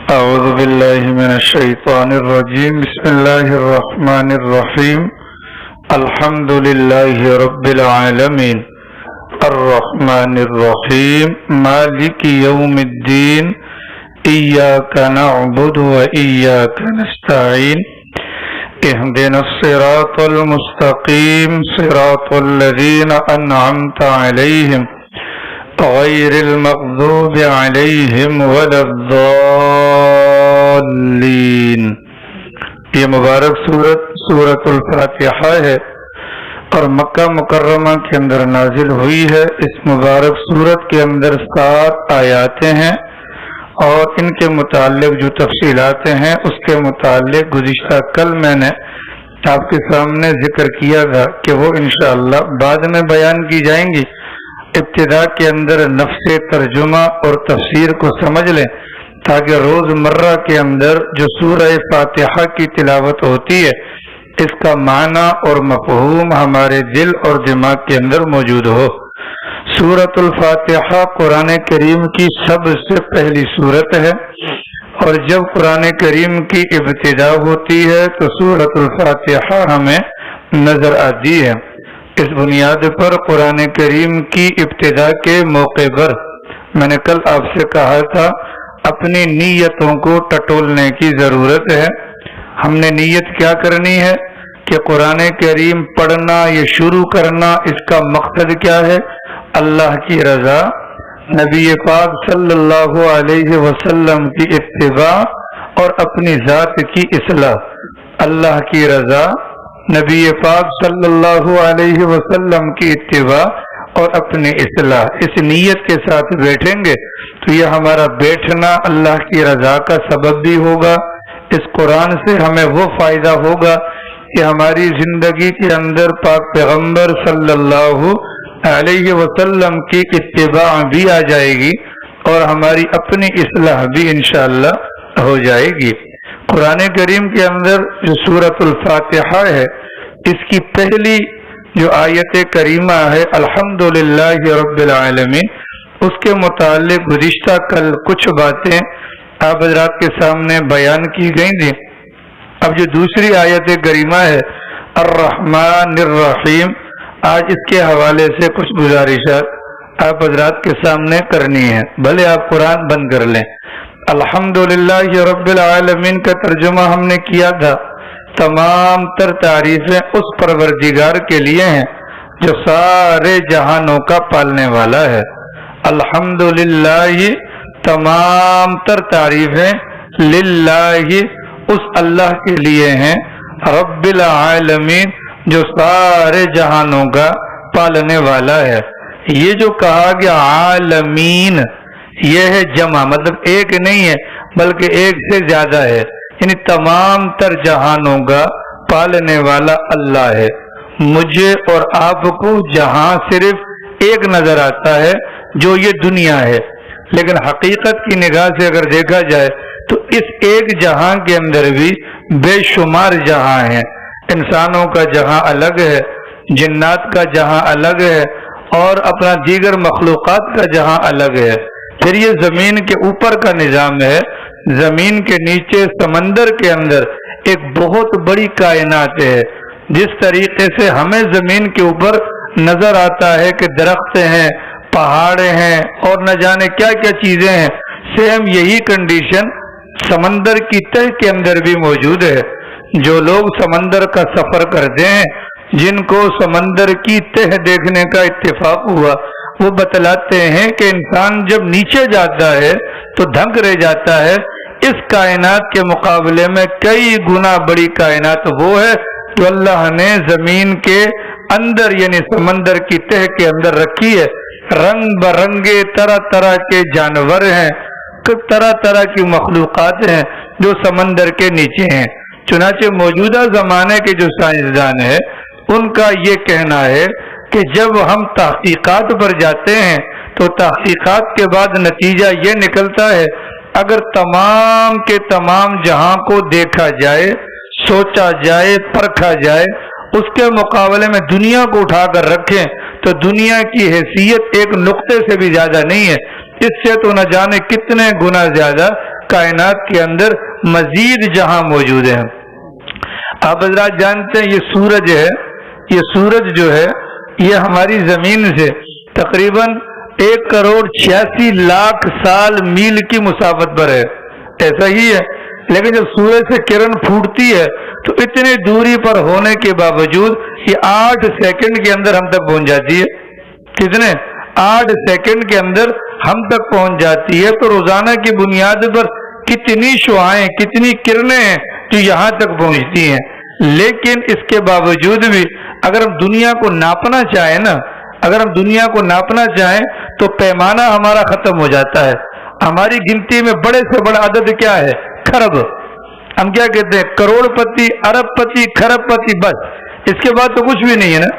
أعوذ بالله من الشيطان الرجيم. بسم الله الرحمن الرحيم. الحمد لله رب العالمين الرحمن الرحيم مالك يوم الدين إياك نعبد وإياك نستعين اهدنا الصراط المستقيم صراط الذين أنعمت عليهم غير المغضوب عليهم ولا الضالين. یہ مبارک سورۃ الفاتحہ ہے اور مکہ مکرمہ کے اندر نازل ہوئی ہے. اس مبارک سورت کے اندر 7 آیاتیں ہیں اور ان کے متعلق جو تفصیلات ہیں اس کے متعلق گزشتہ کل میں نے آپ کے سامنے ذکر کیا تھا کہ وہ انشاءاللہ بعد میں بیان کی جائیں گی. ابتدا کے اندر نفس ترجمہ اور تفسیر کو سمجھ لیں تاکہ روز مرہ کے اندر جو سورہ فاتحہ کی تلاوت ہوتی ہے اس کا معنی اور مفہوم ہمارے دل اور دماغ کے اندر موجود ہو. سورۃ الفاتحہ قرآن کریم کی سب سے پہلی سورت ہے اور جب قرآن کریم کی ابتدا ہوتی ہے تو سورۃ الفاتحہ ہمیں نظر آتی ہے. اس بنیاد پر قرآن کریم کی ابتدا کے موقع پر میں نے کل آپ سے کہا تھا اپنی نیتوں کو ٹٹولنے کی ضرورت ہے. ہم نے نیت کیا کرنی ہے کہ قرآن کریم پڑھنا یہ شروع کرنا اس کا مقصد کیا ہے؟ اللہ کی رضا، نبی پاک صلی اللہ علیہ وسلم کی اتباع اور اپنی ذات کی اصلاح. اللہ کی رضا، نبی پاک صلی اللہ علیہ وسلم کی اتباع اور اپنی اصلاح، اس نیت کے ساتھ بیٹھیں گے تو یہ ہمارا بیٹھنا اللہ کی رضا کا سبب بھی ہوگا. اس قرآن سے ہمیں وہ فائدہ ہوگا کہ ہماری زندگی کے اندر پاک پیغمبر صلی اللہ علیہ وسلم کی اتباع بھی آ جائے گی اور ہماری اپنی اصلاح بھی انشاءاللہ ہو جائے گی. قرآن کریم کے اندر جو سورۃ الفاتحہ ہے اس کی پہلی جو آیت کریمہ ہے الحمدللہ رب العالمین، اس کے متعلق گزشتہ کل کچھ باتیں آپ حضرات کے سامنے بیان کی گئی تھی. اب جو دوسری آیت کریمہ ہے الرحمن الرحیم، آج اس کے حوالے سے کچھ گزارشات آپ حضرات کے سامنے کرنی ہے. بھلے آپ قرآن بند کر لیں. الحمدللہ رب العالمین کا ترجمہ ہم نے کیا تھا تمام تر تعریفیں اس پروردگار کے لیے ہیں جو سارے جہانوں کا پالنے والا ہے. الحمدللہ تمام تر تعریفیں للہ اس اللہ کے لیے ہیں رب العالمین جو سارے جہانوں کا پالنے والا ہے. یہ جو کہا گیا عالمین یہ ہے جمع، مطلب ایک نہیں ہے بلکہ ایک سے زیادہ ہے، یعنی تمام تر جہانوں کا پالنے والا اللہ ہے. مجھے اور آپ کو جہاں صرف ایک نظر آتا ہے جو یہ دنیا ہے، لیکن حقیقت کی نگاہ سے اگر دیکھا جائے تو اس ایک جہاں کے اندر بھی بے شمار جہاں ہیں. انسانوں کا جہاں الگ ہے، جنات کا جہاں الگ ہے اور اپنا دیگر مخلوقات کا جہاں الگ ہے. پھر یہ زمین کے اوپر کا نظام ہے، زمین کے نیچے سمندر کے اندر ایک بہت بڑی کائنات ہے. جس طریقے سے ہمیں زمین کے اوپر نظر آتا ہے کہ درخت ہیں، پہاڑ ہیں اور نہ جانے کیا کیا چیزیں ہیں، سیم یہی کنڈیشن سمندر کی تہ کے اندر بھی موجود ہے. جو لوگ سمندر کا سفر کرتے ہیں، جن کو سمندر کی تہ دیکھنے کا اتفاق ہوا، وہ بتلاتے ہیں کہ انسان جب نیچے جاتا ہے تو دھنک رہ جاتا ہے. اس کائنات کے مقابلے میں کئی گنا بڑی کائنات وہ ہے جو اللہ نے زمین کے اندر یعنی سمندر کی تہ کے اندر رکھی ہے. رنگ برنگے طرح طرح کے جانور ہیں، طرح طرح کی مخلوقات ہیں جو سمندر کے نیچے ہیں. چنانچہ موجودہ زمانے کے جو سائنسدان ہیں ان کا یہ کہنا ہے کہ جب ہم تحقیقات پر جاتے ہیں تو تحقیقات کے بعد نتیجہ یہ نکلتا ہے اگر تمام کے تمام جہاں کو دیکھا جائے، سوچا جائے، پرکھا جائے، اس کے مقابلے میں دنیا کو اٹھا کر رکھیں تو دنیا کی حیثیت ایک نقطے سے بھی زیادہ نہیں ہے. اس سے تو نہ جانے کتنے گنا زیادہ کائنات کے اندر مزید جہاں موجود ہیں۔ آپ حضرات جانتے ہیں یہ سورج ہے، یہ سورج جو ہے یہ ہماری زمین سے تقریباً 1,86,00,000 سال میل کی مسافت پر ہے، ایسا ہی ہے۔ لیکن جب سورج سے کرن پھوٹتی ہے تو اتنی دوری پر ہونے کے باوجود یہ 8 سیکنڈ کے اندر ہم تک پہنچ جاتی ہے۔ کتنے؟ 8 سیکنڈ کے اندر ہم تک پہنچ جاتی ہے۔ تو روزانہ کی بنیاد پر کتنی شعاعیں، کتنی کرنیں ہیں جو یہاں تک پہنچتی ہیں۔ لیکن اس کے باوجود بھی اگر ہم دنیا کو ناپنا چاہیں نا، اگر ہم دنیا کو ناپنا چاہیں تو پیمانہ ہمارا ختم ہو جاتا ہے۔ ہماری گنتی میں بڑے سے بڑا عدد کیا ہے؟ کھرب۔ ہم کیا کہتے ہیں؟ کروڑ پتی، ارب پتی، کھرب پتی، بس اس کے بعد تو کچھ بھی نہیں ہے نا۔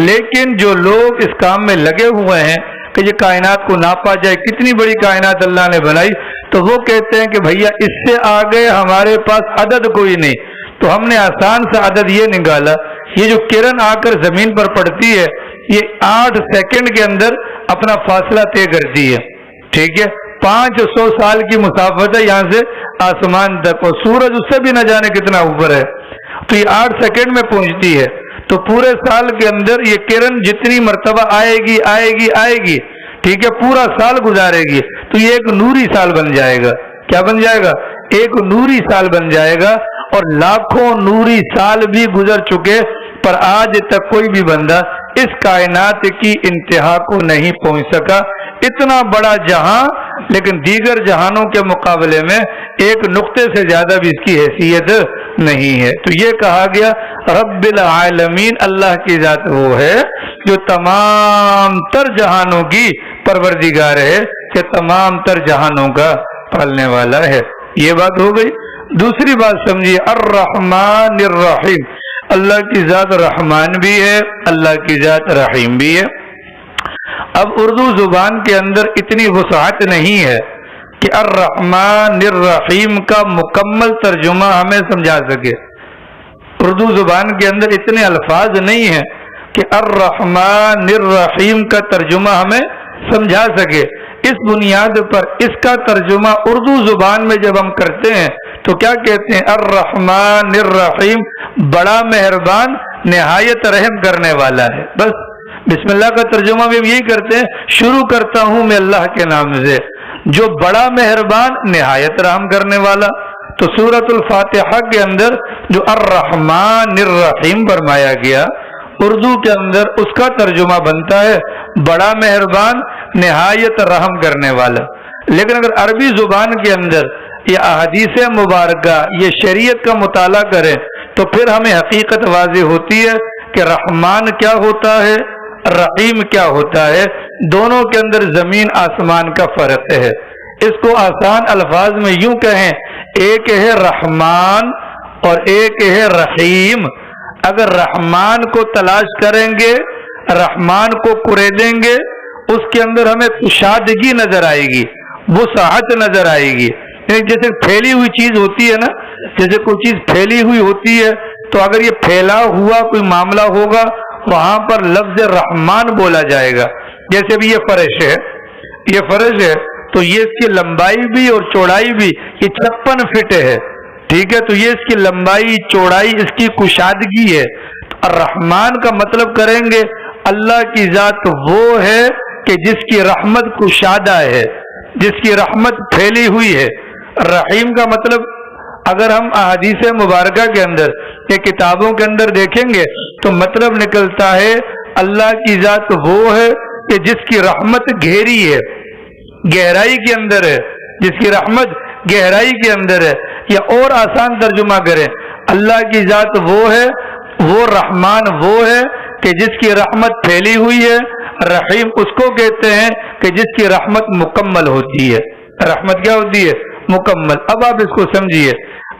لیکن جو لوگ اس کام میں لگے ہوئے ہیں کہ یہ کائنات کو ناپا جائے، کتنی بڑی کائنات اللہ نے بنائی، تو وہ کہتے ہیں کہ بھیا اس سے آگے ہمارے پاس عدد کوئی نہیں۔ تو ہم نے آسان سا عدد یہ نکالا، یہ جو کرن آ کر زمین پر پڑتی ہے یہ 8 سیکنڈ کے اندر اپنا فاصلہ طے کرتی ہے، ٹھیک ہے؟ 500 سال کی مسافت ہے یہاں سے آسمان تک، اور سورج اس سے بھی نہ جانے کتنا اوپر ہے۔ تو یہ 8 سیکنڈ میں پہنچتی ہے۔ تو پورے سال کے اندر یہ کرن جتنی مرتبہ آئے گی آئے گی آئے گی، ٹھیک ہے، پورا سال گزارے گی، تو یہ ایک نوری سال بن جائے گا۔ کیا بن جائے گا؟ ایک نوری سال بن جائے گا۔ اور لاکھوں نوری سال بھی گزر چکے پر آج تک کوئی بھی بندہ اس کائنات کی انتہا کو نہیں پہنچ سکا۔ اتنا بڑا جہاں، لیکن دیگر جہانوں کے مقابلے میں ایک نقطے سے زیادہ بھی اس کی حیثیت نہیں ہے۔ تو یہ کہا گیا رب العالمین، اللہ کی ذات وہ ہے جو تمام تر جہانوں کی پروردگار ہے، کہ تمام تر جہانوں کا پالنے والا ہے۔ یہ بات ہو گئی۔ دوسری بات سمجھیے، الرحمن الرحیم، اللہ کی ذات رحمان بھی ہے، اللہ کی ذات رحیم بھی ہے۔ اب اردو زبان کے اندر اتنی وسعت نہیں ہے کہ الرحمن الرحیم کا مکمل ترجمہ ہمیں سمجھا سکے۔ اردو زبان کے اندر اتنے الفاظ نہیں ہیں کہ الرحمن الرحیم کا ترجمہ ہمیں سمجھا سکے۔ اس بنیاد پر اس کا ترجمہ اردو زبان میں جب ہم کرتے ہیں تو کیا کہتے ہیں؟ الرحمن الرحیم، بڑا مہربان نہایت رحم کرنے والا ہے۔ بس بسم اللہ کا ترجمہ بھی ہم یہی کرتے ہیں، شروع کرتا ہوں میں اللہ کے نام سے جو بڑا مہربان نہایت رحم کرنے والا۔ تو سورۃ الفاتحہ کے اندر جو الرحمن الرحیم فرمایا گیا، اردو کے اندر اس کا ترجمہ بنتا ہے بڑا مہربان نہایت رحم کرنے والا۔ لیکن اگر عربی زبان کے اندر یہ احادیث مبارکہ، یہ شریعت کا مطالعہ کریں تو پھر ہمیں حقیقت واضح ہوتی ہے کہ رحمان کیا ہوتا ہے، رحیم کیا ہوتا ہے۔ دونوں کے اندر زمین آسمان کا فرق ہے۔ اس کو آسان الفاظ میں یوں کہیں، ایک ہے رحمان اور ایک ہے رحیم۔ اگر رحمان کو تلاش کریں گے، رحمان کو کریدیں گے، اس کے اندر ہمیں کشادگی نظر آئے گی، وسعت نظر آئے گی۔ جیسے پھیلی ہوئی چیز ہوتی ہے نا، جیسے کوئی چیز پھیلی ہوئی ہوتی ہے تو اگر یہ پھیلا ہوا کوئی معاملہ ہوگا وہاں پر لفظ رحمان بولا جائے گا۔ جیسے بھی یہ فرش ہے، یہ فرش ہے تو یہ اس کی لمبائی بھی اور چوڑائی بھی یہ 56 فٹ ہے، ٹھیک ہے، تو یہ اس کی لمبائی چوڑائی اس کی کشادگی ہے۔ الرحمن کا مطلب کریں گے اللہ کی ذات وہ ہے کہ جس کی رحمت کشادہ ہے، جس کی رحمت پھیلی ہوئی ہے۔ رحیم کا مطلب اگر ہم احادیث مبارکہ کے اندر یا کتابوں کے اندر دیکھیں گے تو مطلب نکلتا ہے اللہ کی ذات وہ ہے کہ جس کی رحمت گہری ہے، گہرائی کے اندر ہے، جس کی رحمت گہرائی کے اندر ہے۔ یا اور آسان ترجمہ کریں، اللہ کی ذات وہ ہے، وہ رحمان وہ ہے کہ جس کی رحمت پھیلی ہوئی ہے۔ رحیم اس کو کہتے ہیں کہ جس کی رحمت مکمل ہوتی ہے۔ رحمت کیا ہوتی ہے؟ مکمل۔ اب آپ اس کو سمجھیے،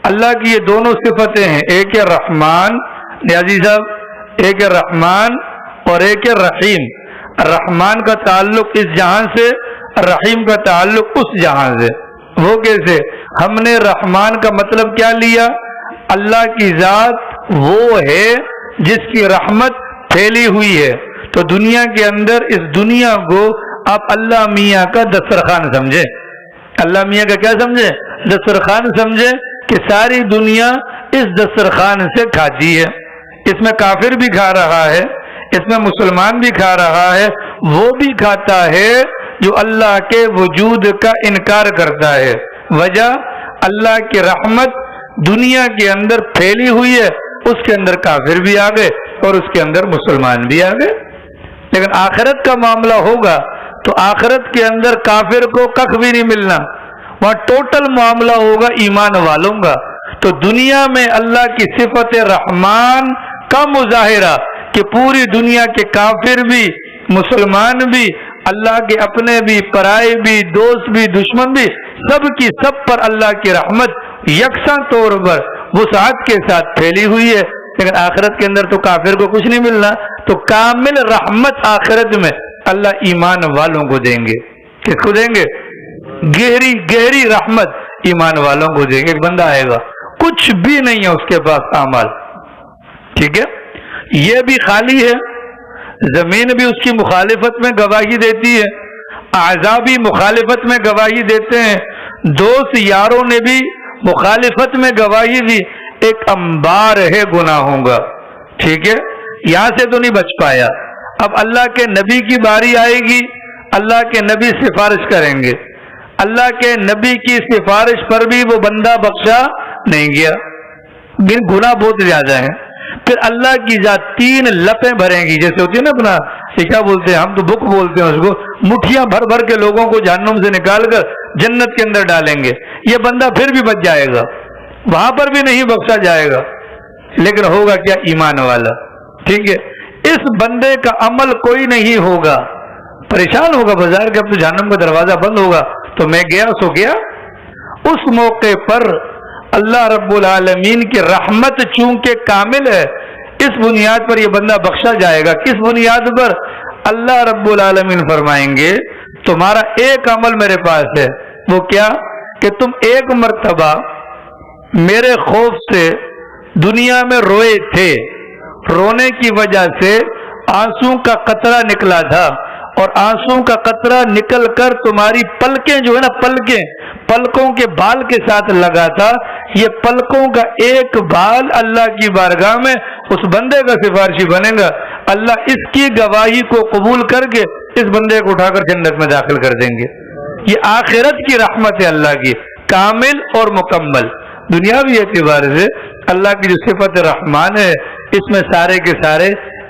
اللہ کی یہ دونوں صفتیں ہیں، ایک ہے رحمان، نیازی صاحب، ایک ہے رحمان اور ایک ہے رحیم۔ رحمان کا تعلق اس جہان سے، رحیم کا تعلق اس جہان سے۔ وہ کیسے؟ ہم نے رحمان کا مطلب کیا لیا؟ اللہ کی ذات وہ ہے جس کی رحمت پھیلی ہوئی ہے۔ تو دنیا کے اندر اس دنیا کو آپ اللہ میاں کا دسترخوان سمجھیں۔ اللہ میاں کا کیا سمجھیں؟ دسترخوان سمجھے کہ ساری دنیا اس دسترخوان سے کھاتی ہے، اس میں کافر بھی کھا رہا ہے، اس میں مسلمان بھی کھا رہا ہے، وہ بھی کھاتا ہے جو اللہ کے وجود کا انکار کرتا ہے۔ وجہ اللہ کی رحمت دنیا کے اندر پھیلی ہوئی ہے، اس کے اندر کافر بھی آ گئے اور اس کے اندر مسلمان بھی آ گئے۔ لیکن آخرت کا معاملہ ہوگا تو آخرت کے اندر کافر کو کخ بھی نہیں ملنا، وہاں ٹوٹل معاملہ ہوگا ایمان والوں کا۔ تو دنیا میں اللہ کی صفت رحمان کا مظاہرہ کہ پوری دنیا کے کافر بھی مسلمان بھی اللہ کے اپنے بھی پرائے بھی دوست بھی دشمن بھی سب کی سب پر اللہ کی رحمت یکساں طور پر وسعت کے ساتھ پھیلی ہوئی ہے۔ لیکن آخرت کے اندر تو کافر کو کچھ نہیں ملنا، تو کامل رحمت آخرت میں اللہ ایمان والوں کو دیں گے۔ کس کو دیں گے؟ گہری گہری رحمت ایمان والوں کو دیں گے۔ ایک بندہ آئے گا کچھ بھی نہیں ہے اس کے پاس اعمال، ٹھیک ہے، یہ بھی خالی ہے، زمین بھی اس کی مخالفت میں گواہی دیتی ہے، اعضاء بھی مخالفت میں گواہی دیتے ہیں، دوست یاروں نے بھی مخالفت میں گواہی دی، ایک انبار ہے گناہوں کا، ٹھیک ہے، یہاں سے تو نہیں بچ پایا۔ اب اللہ کے نبی کی باری آئے گی، اللہ کے نبی سفارش کریں گے، اللہ کے نبی کی سفارش پر بھی وہ بندہ بخشا نہیں گیا، گناہ بہت زیادہ ہیں۔ پھر اللہ کی ذات 3 لپیں بھریں گی، جیسے ہوتی ہے نا اپنا کیا بولتے ہیں، ہم تو بک بولتے ہیں اس کو، مٹھیاں بھر بھر کے لوگوں کو جہنم سے نکال کر جنت کے اندر ڈالیں گے۔ یہ بندہ پھر بھی بچ جائے گا، وہاں پر بھی نہیں بخشا جائے گا، لیکن ہوگا کیا؟ ایمان والا، ٹھیک ہے۔ اس بندے کا عمل کوئی نہیں ہوگا، پریشان ہوگا بازار کے، اب تو جہنم کا دروازہ بند ہوگا، تو میں گیا سو گیا۔ اس موقع پر اللہ رب العالمین کی رحمت چونکہ کامل ہے، اس بنیاد پر یہ بندہ بخشا جائے گا۔ کس بنیاد پر؟ اللہ رب العالمین فرمائیں گے تمہارا ایک عمل میرے پاس ہے، وہ کیا کہ تم ایک مرتبہ میرے خوف سے دنیا میں روئے تھے، رونے کی وجہ سے آنسو کا قطرہ نکلا تھا، اور آنسو کا قطرہ نکل کر تمہاری پلکیں جو ہے نا، پلکوں کے بال کے ساتھ لگا تھا، یہ پلکوں کا ایک بال اللہ کی بارگاہ میں اس بندے کا سفارشی بنے گا، اللہ اس کی گواہی کو قبول کر کے اس بندے کو اٹھا کر جنت میں داخل کر دیں گے۔ یہ آخرت کی رحمت ہے اللہ کی، کامل اور مکمل۔ دنیاوی اعتبار سے اللہ کی جو صفت رحمان ہے، اس میں سارے کے سارے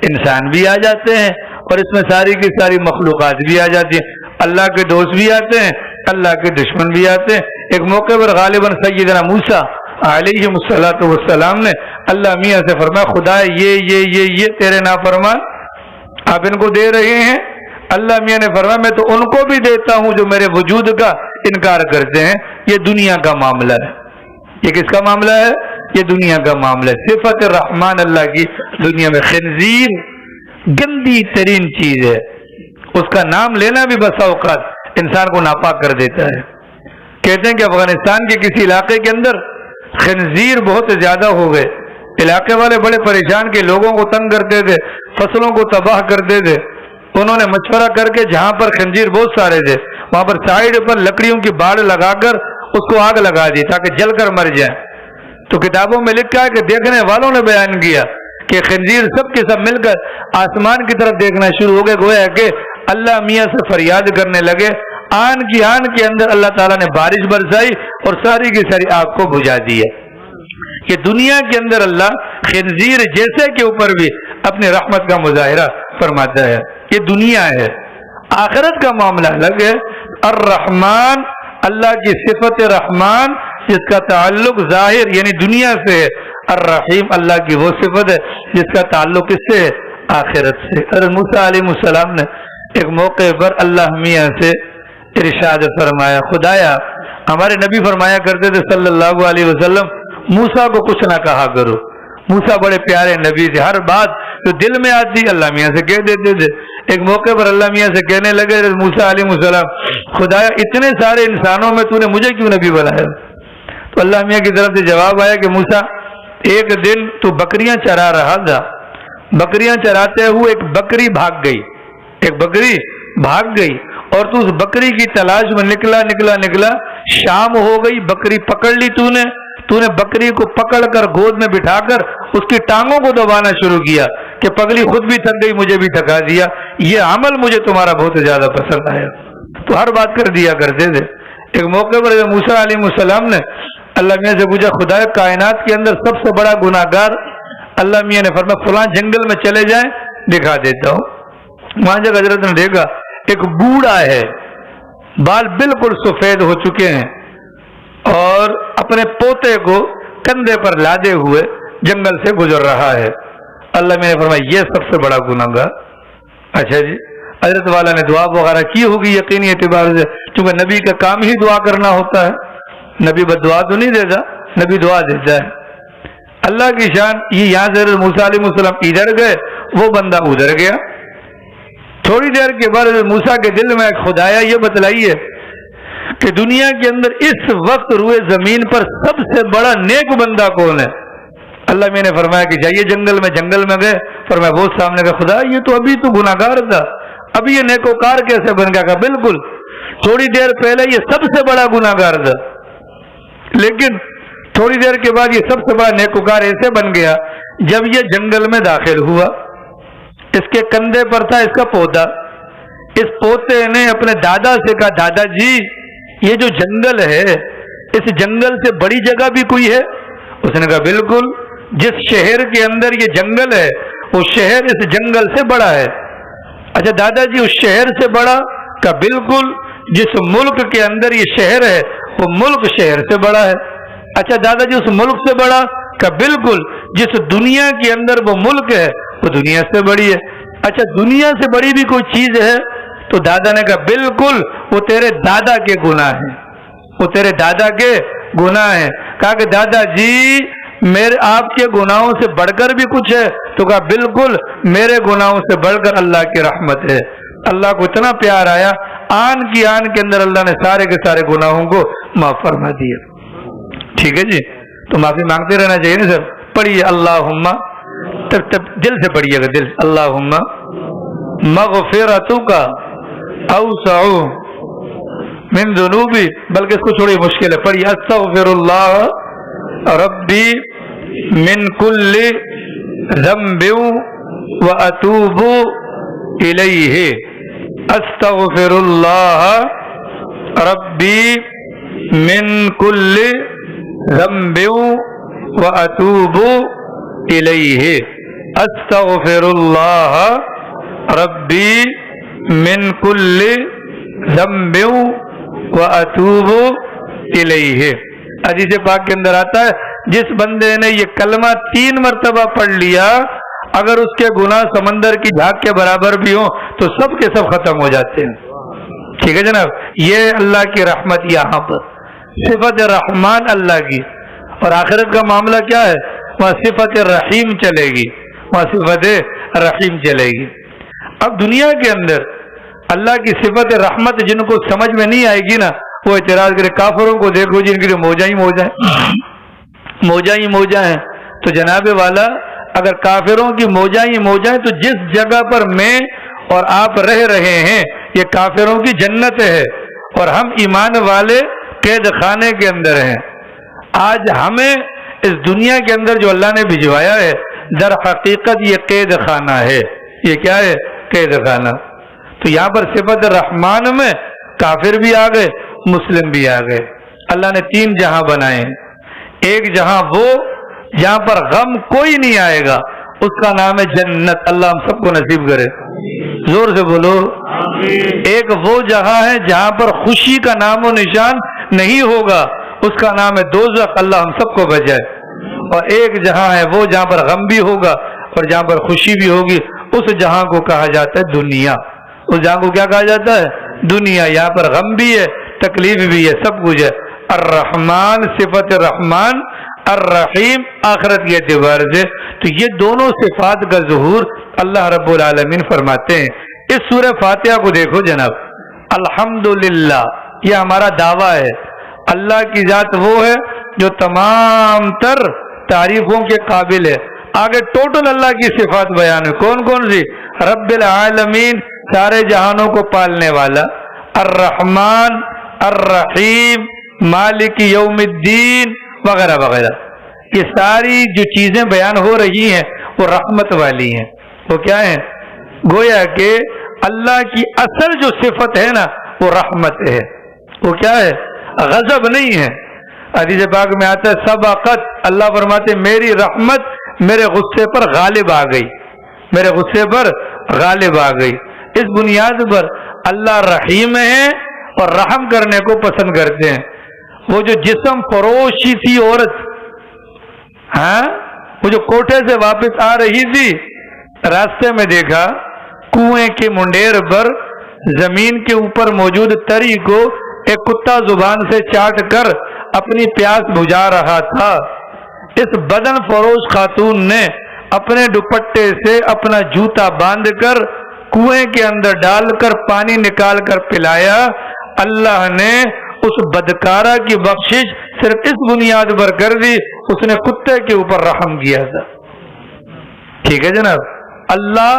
انسان بھی آ جاتے ہیں، اور اس میں ساری کی ساری مخلوقات بھی آ جاتی ہیں، اللہ کے دوست بھی آتے ہیں، اللہ کے دشمن بھی آتے ہیں۔ ایک موقع پر غالباً سیدنا موسیٰ علیہ السلام نے اللہ میاں سے فرمایا خدا یہ تیرے نافرمان آپ ان کو دے رہے ہیں؟ اللہ میاں نے فرمایا میں تو ان کو بھی دیتا ہوں جو میرے وجود کا انکار کرتے ہیں۔ یہ دنیا کا معاملہ ہے۔ یہ کس کا معاملہ ہے؟ یہ دنیا کا معاملہ ہے۔ صفت رحمان اللہ کی دنیا میں خنزیر گندی ترین چیز ہے، اس کا نام لینا بھی بسا اوقات انسان کو ناپاک کر دیتا ہے۔ کہتے ہیں کہ افغانستان کے کسی علاقے کے اندر خنزیر بہت زیادہ ہو گئے، علاقے والے بڑے پریشان کے لوگوں کو تنگ کرتے تھے، فصلوں کو تباہ کرتے تھے۔ انہوں نے مشورہ کر کے جہاں پر خنزیر بہت سارے تھے وہاں پر سائیڈ پر لکڑیوں کی باڑ لگا کر اس کو آگ لگا دی تاکہ جل کر مر جائیں۔ تو کتابوں میں لکھا ہے کہ دیکھنے والوں نے بیان کیا کہ خنزیر سب کے سب مل کر آسمان کی طرف دیکھنا شروع ہو گئے، گویا کہ اللہ میاں سے فریاد کرنے لگے۔ آن کی آن کے اندر اللہ تعالیٰ نے بارش برسائی اور ساری کی ساری آگ کو بجھا دیا۔ یہ دنیا کے اندر اللہ خنزیر جیسے کے اوپر بھی اپنی رحمت کا مظاہرہ فرماتا ہے۔ یہ دنیا ہے، آخرت کا معاملہ الگ ہے۔ الرحمن اللہ کی صفت رحمان جس کا تعلق ظاہر یعنی دنیا سے ہے، الرحیم اللہ کی وہ صفت ہے جس کا تعلق اس سے ہے، آخرت سے۔ حضرت موسیٰ علیہ السلام نے ایک موقع پر اللہ میاں سے ارشاد فرمایا، خدایا ہمارے نبی فرمایا کرتے تھے صلی اللہ علیہ وسلم موسیٰ کو کچھ نہ کہا کرو۔ موسیٰ بڑے پیارے نبی تھے، ہر بات جو دل میں آتی اللہ میاں سے کہہ دیتے تھے۔ ایک موقع پر اللہ میاں سے کہنے لگے موسیٰ علیہ السلام خدایا اتنے سارے انسانوں میں تو نے مجھے کیوں نبی بنایا؟ تو اللہ میاں کی طرف سے جواب آیا کہ موسیٰ ایک دن تو بکریاں چرا رہا تھا، بکریاں چراتے ہوئے ایک بکری بھاگ گئی، ایک بکری بھاگ گئی اور تو اس بکری کی تلاش میں نکلا شام ہو گئی، بکری پکڑ لی تو نے بکری کو پکڑ کر گود میں بٹھا کر اس کی ٹانگوں کو دبانا شروع کیا کہ پگلی خود بھی تھک گئی، مجھے بھی تھکا دیا، یہ عمل مجھے تمہارا بہت زیادہ پسند آیا، تو ہر بات کر دیا کرتے تھے۔ ایک موقع پر موسیٰ علیہ السلام نے اللہ میاں سے پوچھا، خدا کائنات کے اندر سب سے بڑا گناہگار؟ اللہ میاں نے فرمایا فلاں جنگل میں چلے جائیں، دکھا دیتا ہوں۔ وہاں جب حضرت نے دیکھا ایک بوڑھا ہے، بال بالکل سفید ہو چکے ہیں اور اپنے پوتے کو کندھے پر لادے ہوئے جنگل سے گزر رہا ہے۔ اللہ میں نے فرمایا یہ سب سے بڑا گناہگار۔ اچھا جی، حضرت والا نے دعا وغیرہ کی ہوگی یقینی اعتبار سے، چونکہ نبی کا کام ہی دعا کرنا ہوتا ہے، نبی بد دعا تو نہیں دیتا، نبی دعا دیتا ہے۔ اللہ کی شان، یہ یہاں سے حضرت موسیٰ علیہ السلام ادھر گئے، وہ بندہ ادھر گیا۔ تھوڑی دیر کے بعد موسیٰ کے دل میں خدایا یہ بتلائیے کہ دنیا کے اندر اس وقت روئے زمین پر سب سے بڑا نیک بندہ کون ہے؟ اللہ میں نے فرمایا کہ جائیے جنگل میں گئے، فرمایا وہ سامنے کا خدا یہ تو ابھی تو گناہگار تھا، ابھی یہ نیکوکار کیسے بن گیا؟ کہا بالکل، تھوڑی دیر پہلے یہ سب سے بڑا گناہگار تھا، لیکن تھوڑی دیر کے بعد یہ سب سے بڑا نیکوکار ایسے بن گیا جب یہ جنگل میں داخل ہوا۔ اس کے کندھے پر تھا اس کا پوتا، اس پوتے نے اپنے دادا سے کہا دادا جی یہ جو جنگل ہے اس جنگل سے بڑی جگہ بھی کوئی ہے؟ اس نے کہا بالکل، جس شہر کے اندر یہ جنگل ہے وہ شہر اس جنگل سے بڑا ہے۔ اچھا دادا جی اس شہر سے بڑا؟ کہا بالکل، جس ملک کے اندر یہ شہر ہے وہ ملک شہر سے بڑا ہے۔ اچھا دادا جی اس ملک سے بڑا؟ کہا بالکل، جس دنیا کے اندر وہ ملک ہے وہ دنیا سے بڑی ہے۔ اچھا دنیا سے بڑی بھی کوئی چیز ہے؟ تو دادا نے کہا بالکل، وہ تیرے دادا کے گناہ ہیں، وہ تیرے دادا کے گناہ ہیں۔ کہا کہ دادا جی میرے آپ کے گناہوں سے بڑھ کر بھی کچھ ہے؟ تو کہا بالکل، میرے گناہوں سے بڑھ کر اللہ کی رحمت ہے۔ اللہ کو اتنا پیار آیا، آن کی آن کے اندر اللہ نے سارے کے سارے گناہوں کو معاف فرما دیا۔ ٹھیک ہے جی، تو معافی مانگتے رہنا چاہیے نا سر۔ پڑھیے اللہم، تب دل سے پڑھیے گا، دل، اللہم مغفرتک اوسع من ذنوبی، بلکہ اس کو تھوڑی مشکل ہے، پڑھیے استغفر اللہ ربی من کل ذنب واتوب الیہ، استغفر اللہ ربی من کل ذنب واتوب الیہ، استغفر اللہ ربی من کل ذنب واتوب الیہ۔ حدیث پاک کے اندر آتا ہے جس بندے نے یہ کلمہ 3 مرتبہ پڑھ لیا، اگر اس کے گناہ سمندر کی جھاگ کے برابر بھی ہوں تو سب کے سب ختم ہو جاتے ہیں۔ ٹھیک ہے جناب، یہ اللہ کی رحمت، یہاں پر صفت رحمان اللہ کی، اور آخرت کا معاملہ کیا ہے؟ وہاں صفت رحیم چلے گی، وہاں صفت رحیم چلے گی۔ اب دنیا کے اندر اللہ کی صفت رحمت جن کو سمجھ میں نہیں آئے گی نا، وہ اعتراض کرے کافروں کو دیکھو جن کی موجہ ہی موجہ ہیں۔ تو جناب والا اگر کافروں کی موجہ ہی موجہ ہیں تو جس جگہ پر میں اور آپ رہ رہے ہیں یہ کافروں کی جنت ہے، اور ہم ایمان والے قید خانے کے اندر ہیں۔ آج ہمیں اس دنیا کے اندر جو اللہ نے بھجوایا ہے در حقیقت یہ قید خانہ ہے۔ یہ کیا ہے؟ قید خانہ۔ تو یہاں پر صفت رحمان میں کافر بھی آ گئے، مسلم بھی آ گئے۔ اللہ نے 3 جہاں بنائے ہیں۔ ایک جہاں وہ جہاں پر غم کوئی نہیں آئے گا، اس کا نام ہے جنت، اللہ ہم سب کو نصیب کرے، زور سے بولو۔ ایک وہ جہاں ہے جہاں پر خوشی کا نام و نشان نہیں ہوگا، اس کا نام ہے دوزخ، اللہ ہم سب کو بچائے۔ اور ایک جہاں ہے وہ جہاں پر غم بھی ہوگا اور جہاں پر خوشی بھی ہوگی، اس جہاں کو کہا جاتا ہے دنیا۔ اس جہاں کو کیا کہا جاتا ہے؟ دنیا۔ یہاں پر غم بھی ہے، تکلیف بھی ہے، سب کچھ ہے۔ الرحمن صفت رحمان، الرحیم آخرت کے اعتبار سے، تو یہ دونوں صفات کا ظہور اللہ رب العالمین فرماتے ہیں۔ اس سورہ فاتحہ کو دیکھو جناب، الحمدللہ یہ ہمارا دعویٰ ہے، اللہ کی ذات وہ ہے جو تمام تر تعریفوں کے قابل ہے۔ آگے ٹوٹل اللہ کی صفات بیان ہے، کون کون سی؟ رب العالمین سارے جہانوں کو پالنے والا، الرحمن الرحیم مالک یوم الدین وغیرہ وغیرہ. یہ ساری جو چیزیں بیان ہو رہی ہیں وہ رحمت والی ہیں. وہ کیا ہیں؟ گویا کہ اللہ کی اصل جو صفت ہے نا وہ رحمت ہے. وہ کیا ہے؟ غضب نہیں ہے. حدیث پاک میں آتا ہے سبقت، اللہ فرماتے میری رحمت میرے غصے پر غالب آ گئی، میرے غصے پر غالب آ گئی. اس بنیاد پر اللہ رحیم ہے اور رحم کرنے کو پسند کرتے ہیں. وہ جو جسم فروشی تھی عورت، ہاں وہ جو کوٹھے سے واپس آ رہی تھی، راستے میں دیکھا کنویں کے منڈیر پر زمین کے اوپر موجود تری کو ایک کتا زبان سے چاٹ کر اپنی پیاس بجھا رہا تھا. اس بدن فروش خاتون نے اپنے دوپٹے سے اپنا جوتا باندھ کر کنویں کے اندر ڈال کر پانی نکال کر پلایا. اللہ نے اس بدکارہ کی بخشش صرف اس بنیاد پر کر دی، اس نے کتے کے اوپر رحم کیا تھا. ٹھیک ہے جناب، اللہ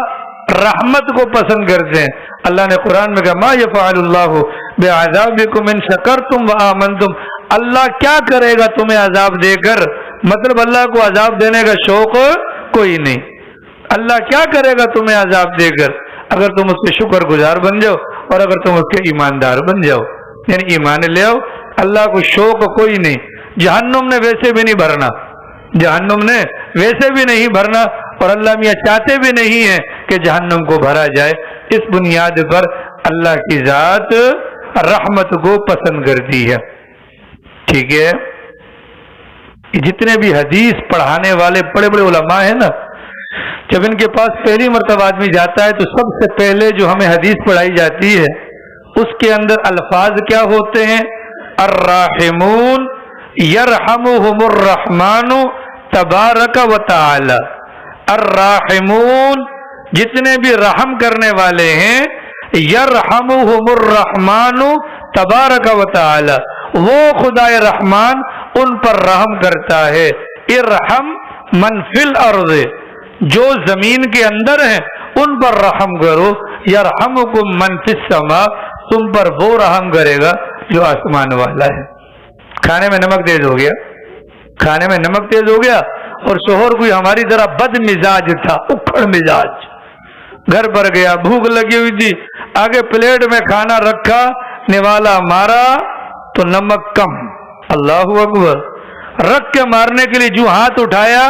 رحمت کو پسند کرتے ہیں. اللہ نے قرآن میں کہا ما یفعل اللہ بعذابکم ان شکرتم وآمنتم. اللہ کیا کرے گا تمہیں عذاب دے کر؟ مطلب اللہ کو عذاب دینے کا شوق کوئی نہیں. اللہ کیا کرے گا تمہیں عذاب دے کر اگر تم اس کے شکر گزار بن جاؤ اور اگر تم اس کے ایماندار بن جاؤ، یعنی ایمان لے آؤ. اللہ کو شوق کوئی نہیں. جہنم نے ویسے بھی نہیں بھرنا، جہنم نے ویسے بھی نہیں بھرنا، اور اللہ میاں چاہتے بھی نہیں ہیں کہ جہنم کو بھرا جائے. اس بنیاد پر اللہ کی ذات رحمت کو پسند کرتی ہے. ٹھیک ہے، جتنے بھی حدیث پڑھانے والے بڑے بڑے علماء ہیں نا، جب ان کے پاس پہلی مرتبہ آدمی جاتا ہے تو سب سے پہلے جو ہمیں حدیث پڑھائی جاتی ہے اس کے اندر الفاظ کیا ہوتے ہیں؟ الراحمون یرحمہم الرحمن تبارک و تعالی. الراحمون جتنے بھی رحم کرنے والے ہیں، یرحمہم الرحمن تبارک و تعالی، وہ خدائے رحمان ان پر رحم کرتا ہے. ارحم من فی الارض، جو زمین کے اندر ہیں ان پر رحم کرو. یرحمکم من فی السماء، تم پر وہ رحم کرے گا جو آسمان والا ہے. کھانے میں نمک تیز ہو گیا، کھانے میں نمک تیز ہو گیا اور شوہر کوئی ہماری طرح بد مزاج تھا، اکھڑ مزاج، گھر پر گیا، بھوک لگی ہوئی تھی، آگے پلیٹ میں کھانا رکھا، نوالا مارا تو نمک کم. اللہ اکبر. رکھ کے مارنے کے لیے جو ہاتھ اٹھایا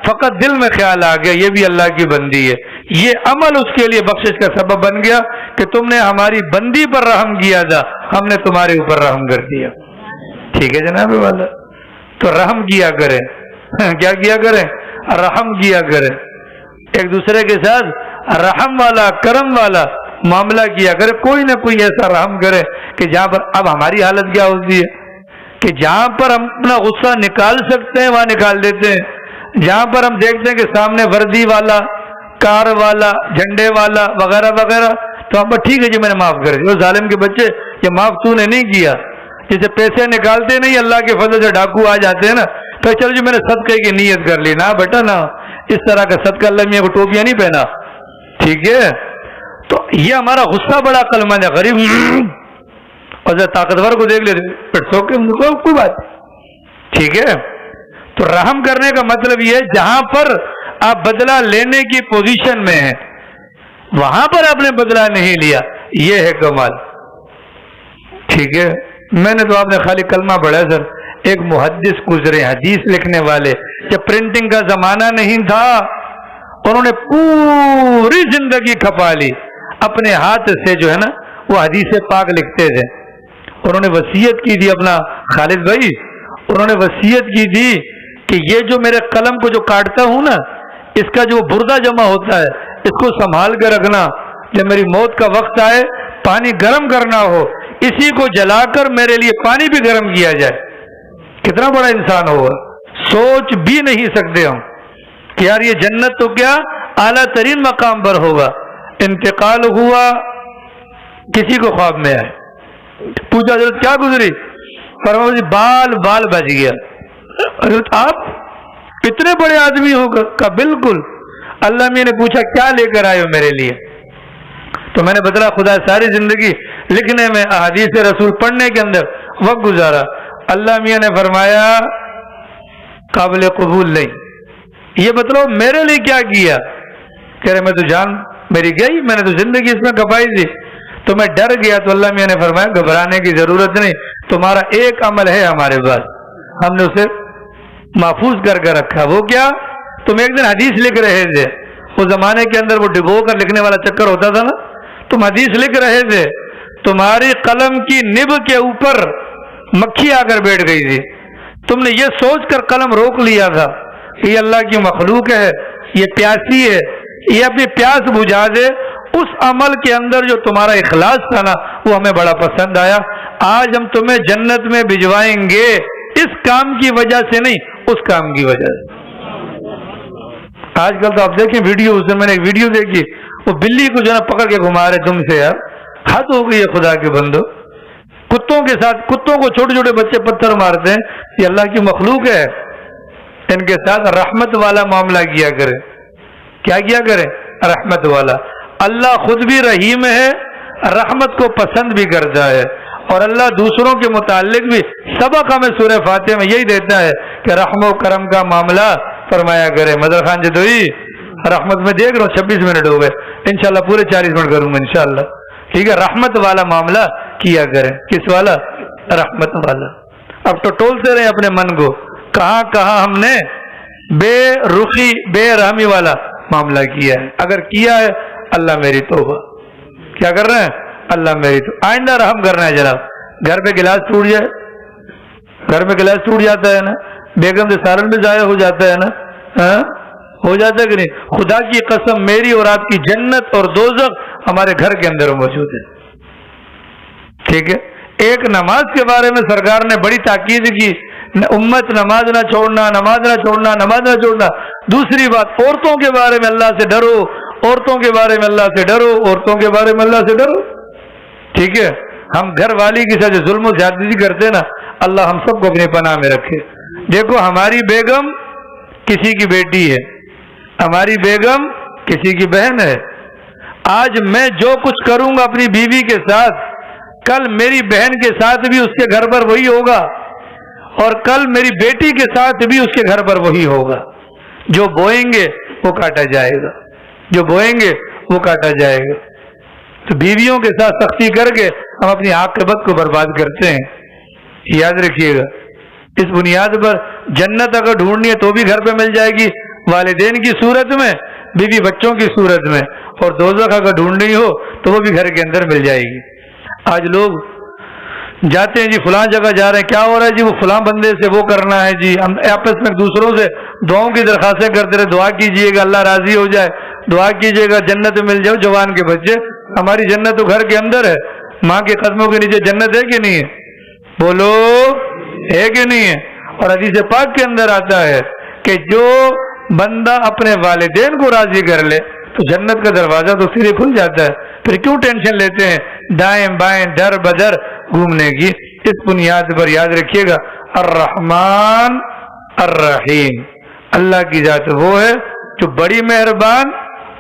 فقط دل میں خیال آ گیا یہ بھی اللہ کی بندی ہے. یہ عمل اس کے لیے بخشش کا سبب بن گیا کہ تم نے ہماری بندی پر رحم کیا تھا، ہم نے تمہارے اوپر رحم کر دیا. ٹھیک ہے جناب والا، تو رحم کیا کریں. کیا کیا کریں؟ رحم کیا کریں. ایک دوسرے کے ساتھ رحم والا کرم والا معاملہ کیا کرے. کوئی نہ کوئی ایسا رحم کرے کہ جہاں پر اب ہماری حالت کیا ہوتی ہے کہ جہاں پر ہم اپنا غصہ نکال سکتے ہیں وہاں نکال دیتے ہیں. جہاں پر ہم دیکھتے ہیں کہ سامنے وردی والا، کار والا، جھنڈے والا وغیرہ وغیرہ، تو ہم ٹھیک ہے جی میں نے معاف کر دیا. ظالم کے بچے یہ معاف تو نے نہیں کیا. جیسے پیسے نکالتے نہیں اللہ کے فضل سے ڈاکو آ جاتے ہیں نا، تو چلو جی میں نے صدقے کی نیت کر لی. نہ بیٹا نہ، اس طرح کا صدقہ اللہ میاں کو ٹوپیاں نہیں پہنا. ٹھیک ہے، تو یہ ہمارا غصہ بڑا عقل مند ہے. غریب اور طاقتور کو دیکھ لیتے کوئی بات. ٹھیک ہے، تو رحم کرنے کا مطلب یہ ہے جہاں پر آپ بدلہ لینے کی پوزیشن میں ہیں وہاں پر آپ نے بدلہ نہیں لیا، یہ ہے کمال. ٹھیک ہے، میں نے تو آپ نے خالی کلمہ پڑھا سر. ایک محدث گزرے حدیث لکھنے والے، جب پرنٹنگ کا زمانہ نہیں تھا انہوں نے پوری زندگی کھپا لی اپنے ہاتھ سے، جو ہے نا وہ حدیث پاک لکھتے تھے. انہوں نے وصیت کی تھی، اپنا خالد بھائی انہوں نے وصیت کی تھی کہ یہ جو میرے قلم کو جو کاٹتا ہوں نا، اس کا جو بردہ جمع ہوتا ہے اس کو سنبھال کے رکھنا، جب میری موت کا وقت آئے پانی گرم کرنا ہو اسی کو جلا کر میرے لیے پانی بھی گرم کیا جائے. کتنا بڑا انسان ہوگا، سوچ بھی نہیں سکتے ہم کہ یار یہ جنت تو کیا اعلیٰ ترین مقام پر ہوگا. انتقال ہوا، کسی کو خواب میں آئے، پوچھا حضرت کیا گزری؟ فرمایا بال بال بچ گیا. حضرت آپ اتنے بڑے آدمی ہو کا بالکل. اللہ میں نے پوچھا کیا لے کر آئے ہو میرے لیے؟ تو میں نے بتایا خدا ساری زندگی لکھنے میں، احادیث رسول پڑھنے کے اندر وقت گزارا. اللہ میاں نے فرمایا قابل قبول نہیں. یہ مطلب میرے لیے کیا کیا؟ کہہ رہے میں تو جان میری گئی، میں نے تو زندگی اس میں کپائی تھی تو میں ڈر گیا. تو اللہ میاں نے فرمایا گھبرانے کی ضرورت نہیں، تمہارا ایک عمل ہے ہمارے پاس، ہم نے اسے محفوظ کر کے رکھا. وہ کیا؟ تم ایک دن حدیث لکھ رہے تھے، اس زمانے کے اندر وہ ڈبو کر لکھنے والا چکر ہوتا تھا نا، تم حدیث لکھ رہے تھے، تمہاری قلم کی نب کے اوپر مکھی آ کر بیٹھ گئی تھی. تم نے یہ سوچ کر قلم روک لیا تھا یہ اللہ کی مخلوق ہے، یہ پیاسی ہے، یہ اپنی پیاس بجھا دے. اس عمل کے اندر جو تمہارا اخلاص تھا نا وہ ہمیں بڑا پسند آیا. آج ہم تمہیں جنت میں بھجوائیں گے، اس کام کی وجہ سے نہیں، اس کام کی وجہ سے. آج کل تو آپ دیکھیں ویڈیو، اس میں نے ایک ویڈیو دیکھی، وہ بلی کو جو ہے پکڑ کے گھما رہے. تم سے یار حد ہو گئی ہے خدا کے بندو. کتوں کے ساتھ، کتوں کو چھوٹے چھوٹے بچے پتھر مارتے ہیں، یہ اللہ کی مخلوق ہے. ان کے ساتھ رحمت والا معاملہ کیا کرے. کیا کیا کرے؟ رحمت والا. اللہ خود بھی رحیم ہے، رحمت کو پسند بھی کرتا ہے. اور اللہ دوسروں کے متعلق بھی سبق ہمیں سورہ فاتحہ میں یہی دیتا ہے کہ رحم و کرم کا معاملہ فرمایا کرے. مدر خان جدوئی رحمت میں دیکھ رہا ہوں 26 منٹ ہو گئے، انشاءاللہ پورے 40 منٹ کروں گا انشاءاللہ. ٹھیک ہے، رحمت والا معاملہ کیا کریں. کس والا؟ رحمت والا. اب تو ٹولتے رہے اپنے من کو، کہاں کہاں ہم نے بے رخی بے رحمی والا معاملہ کیا ہے. اگر کیا ہے اللہ میری توبہ. کیا کر رہے ہیں؟ اللہ میری تو آئندہ رحم کرنا ہے. جناب گھر پہ گلاس ٹوٹ جائے، گھر میں گلاس ٹوٹ جاتا ہے نا، بیگم سے سالن بھی ضائع ہو جاتا ہے نا، ہو جاتا ہے کہ نہیں؟ خدا کی قسم میری اور آپ کی جنت اور دوزخ ہمارے گھر کے اندر موجود ہے. ٹھیک ہے. ایک نماز کے بارے میں سرکار نے بڑی تاکید کی، امت نماز نہ چھوڑنا، نماز نہ چھوڑنا، نماز نہ چھوڑنا. دوسری بات عورتوں کے بارے میں اللہ سے ڈرو، عورتوں کے بارے میں اللہ سے ڈرو، عورتوں کے بارے میں اللہ سے ڈرو. ٹھیک ہے. ہم گھر والی کے ساتھ ظلم و زیادتی کرتے نا، اللہ ہم سب کو اپنی پناہ میں رکھے. دیکھو ہماری بیگم کسی کی بیٹی ہے، ہماری بیگم کسی کی بہن ہے. آج میں جو کچھ کروں گا اپنی بیوی کے ساتھ، کل میری بہن کے ساتھ بھی اس کے گھر پر وہی ہوگا، اور کل میری بیٹی کے ساتھ بھی اس کے گھر پر وہی ہوگا. جو بوئیں گے وہ کاٹا جائے گا، جو بوئیں گے وہ کاٹا جائے گا. تو بیویوں کے ساتھ سختی کر کے ہم اپنی عاقبت کو برباد کرتے ہیں. یاد رکھیے گا. اس بنیاد پر جنت اگر ڈھونڈنی ہے تو بھی گھر پہ مل جائے گی، والدین کی صورت میں، بیوی بچوں کی صورت میں. اور دوزخ اگر ڈھونڈنی ہو تو وہ بھی گھر کے اندر مل جائے گی. آج لوگ جاتے ہیں جی فلاں جگہ جا رہے ہیں، کیا ہو رہا ہے جی؟ وہ فلاں بندے سے وہ کرنا ہے جی. ہم آپس میں دوسروں سے دعاؤں کی درخواستیں کرتے رہے، دعا کیجئے گا اللہ راضی ہو جائے، دعا کیجئے گا جنت مل جائے. جوان کے بچے، ہماری جنت تو گھر کے اندر ہے. ماں کے قدموں کے نیچے جنت ہے کہ نہیں ہے؟ بولو ہے کہ نہیں ہے؟ اور حدیث پاک کے اندر آتا ہے کہ جو بندہ اپنے والدین کو راضی کر لے تو جنت کا دروازہ تو سیدھے کھل جاتا ہے. پھر کیوں ٹینشن لیتے ہیں دائیں بائیں در بدر گھومنے کی؟ اس بنیاد پر یاد رکھیے گا الرحمن الرحیم، اللہ کی ذات وہ ہے جو بڑی مہربان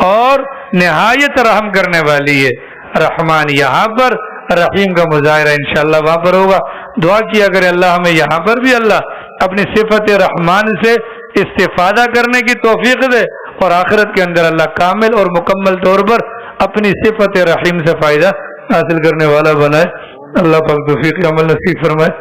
اور نہایت رحم کرنے والی ہے. رحمان یہاں پر، رحیم کا مظاہرہ انشاءاللہ وہاں پر ہوگا. دعا کیا کرے اللہ ہمیں یہاں پر بھی اللہ اپنی صفت رحمان سے استفادہ کرنے کی توفیق دے، اور آخرت کے اندر اللہ کامل اور مکمل طور پر اپنی صفت رحیم سے فائدہ حاصل کرنے والا بنائے. اللہ پاک توفیق عمل نصیب فرمائے.